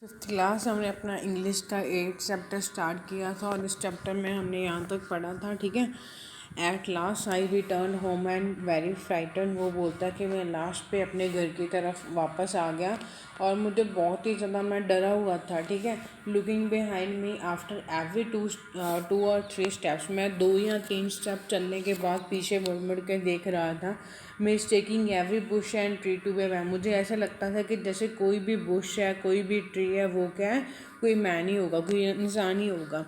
Fifth class हमने अपना English का 8 चैप्टर स्टार्ट किया था और इस चैप्टर में हमने यहाँ तक पढ़ा था। ठीक है। At last I return home and very frighten. वो बोलता है कि मैं लास्ट पे अपने घर की तरफ वापस आ गया और मुझे बहुत ही ज़्यादा मैं डरा हुआ था। ठीक है। Looking behind me after every two और थ्री स्टेप्स, मैं 2 या 3 स्टेप चलने के बाद पीछे मुड़ मुड़ के देख रहा था। Mistaking every bush and tree to be man. मुझे ऐसा लगता था कि जैसे कोई भी बुश है, कोई भी ट्री है, वो क्या है, कोई मैन ही होगा, कोई इंसान ही होगा।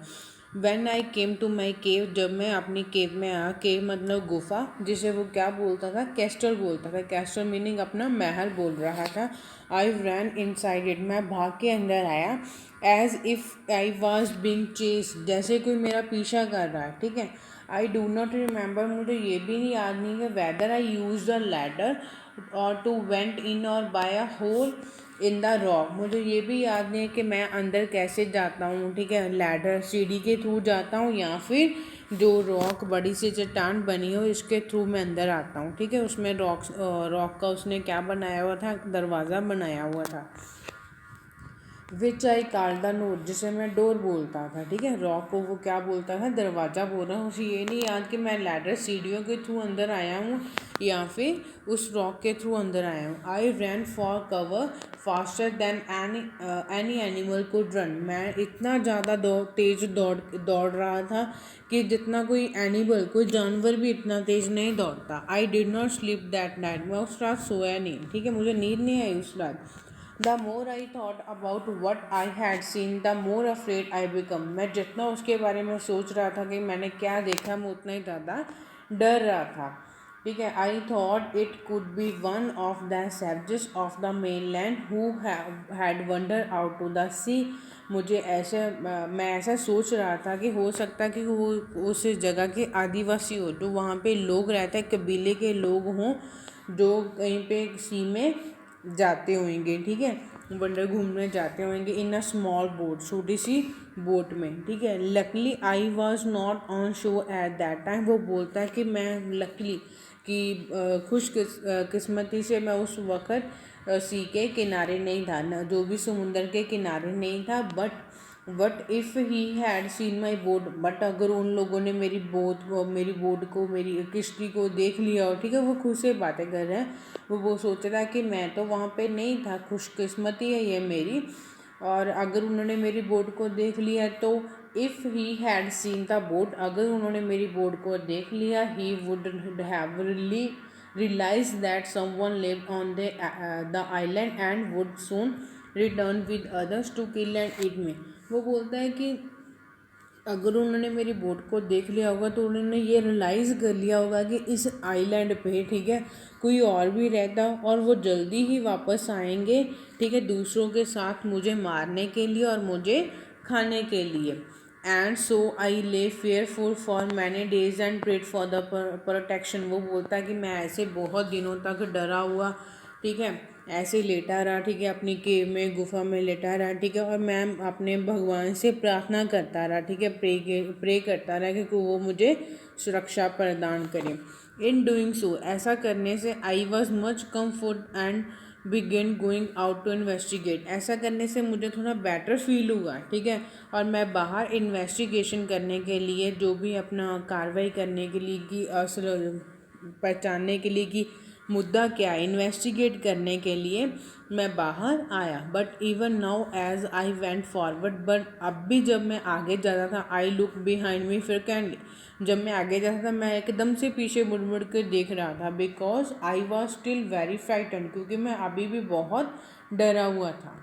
When I came to my cave, जब मैं अपनी केव में आया, केव मतलब गुफा, जिसे वो क्या बोलता था, कैस्टल बोलता था। कैस्टल मीनिंग अपना महल बोल रहा था। आई रैन इनसाइड इट, मैं भाग के अंदर आया। As if I was being chased, जैसे कोई मेरा पीछा कर रहा है। ठीक है। आई डू नॉट रिमेंबर, मुझे ये भी नहीं याद नहीं है whether I use the ladder और टू वेंट इन और by a hole in the rock. मुझे ये भी याद नहीं है कि मैं अंदर कैसे जाता हूँ। ठीक है। लैडर सीढ़ी के थ्रू जाता हूँ या फिर जो रॉक बड़ी सी चट्टान बनी हो इसके थ्रू मैं अंदर आता हूँ। ठीक है। उसमें रॉक का उसने क्या बनाया हुआ था, दरवाज़ा बनाया हुआ था। विच आई कॉल द नोट, जिसे मैं डोर बोलता था। ठीक है। रॉक को वो क्या बोलता था, दरवाज़ा बोल रहा हूँ। उसे ये नहीं याद कि मैं लैडर सीढ़ियों के थ्रू अंदर आया हूँ या फिर उस रॉक के थ्रू अंदर आया हूँ। I ran for cover faster than any animal could run. मैं इतना ज़्यादा तेज़ दौड़ रहा था कि जितना कोई एनिमल, कोई जानवर भी इतना तेज़ नहीं दौड़ता। I did not sleep that night, मैं उस रात सोया नहीं। ठीक है। मुझे नींद नहीं आई उस रात। The more I thought about what I had seen the more afraid I become. मैं जितना उसके बारे में सोच रहा था कि मैंने क्या देखा, मैं उतना ही ज़्यादा डर रहा था। ठीक है। I thought it could be one of the savages of the mainland who had wander out to the sea. मैं ऐसा सोच रहा था कि हो सकता है कि वो उस जगह के आदिवासी हो, जो वहाँ पे लोग रहते हैं, कबीले के लोग हों जो कहीं पे सी में जाते होंगे। ठीक है। वंडर घूमने जाते होंगे इन अ स्मॉल बोट, छोटी सी बोट में। ठीक है। Luckily I was not on show at that time. वो बोलता है कि मैं लकली कि किस्मती से मैं उस वक़्त सी के किनारे नहीं था, न जो भी समुंदर के किनारे नहीं था। But if he had seen my boat, but अगर उन लोगों ने मेरी बोट को, मेरी किश्ती को देख लिया हो। ठीक है। वो खुद से बातें कर रहे हैं। वो सोच रहा है कि मैं तो वहाँ पे नहीं था, खुशकिस्मती है ये मेरी, और अगर उन्होंने मेरी बोट को देख लिया तो if he had seen the boat, अगर उन्होंने मेरी बोट को देख लिया, he would have really realized that someone lived on the island and would soon return with others to kill and eat me। वो बोलता है कि अगर उन्होंने मेरी बोट को देख लिया होगा तो उन्होंने ये रियलाइज़ कर लिया होगा कि इस आइलैंड पे, ठीक है, कोई और भी रहता और वो जल्दी ही वापस आएंगे। ठीक है। दूसरों के साथ मुझे मारने के लिए और मुझे खाने के लिए। And so I lay fearful for many days and prayed for the protection. वो बोलता है कि मैं ऐसे बहुत दिनों तक डरा हुआ, ठीक है, ऐसे लेटा रहा। ठीक है। अपनी केव में, गुफा में लेटा रहा। ठीक है। और मैं अपने भगवान से प्रार्थना करता रहा। ठीक है। प्रे करता रहा कि वो मुझे सुरक्षा प्रदान करे। इन डूइंग सो, ऐसा करने से, I was much comfort and began going out to investigate. ऐसा करने से मुझे थोड़ा बेटर फील हुआ। ठीक है। और मैं बाहर इन्वेस्टिगेशन करने के लिए, जो भी अपना कार्रवाई करने के लिए कि असल पहचानने के लिए कि मुद्दा क्या है, इन्वेस्टिगेट करने के लिए मैं बाहर आया। But even now as I went forward, but अब भी जब मैं आगे जाता था, I look behind me frequently, जब मैं आगे जाता था मैं एकदम से पीछे मुड़ मुड़ कर देख रहा था। Because I was still very frighten, क्योंकि मैं अभी भी बहुत डरा हुआ था।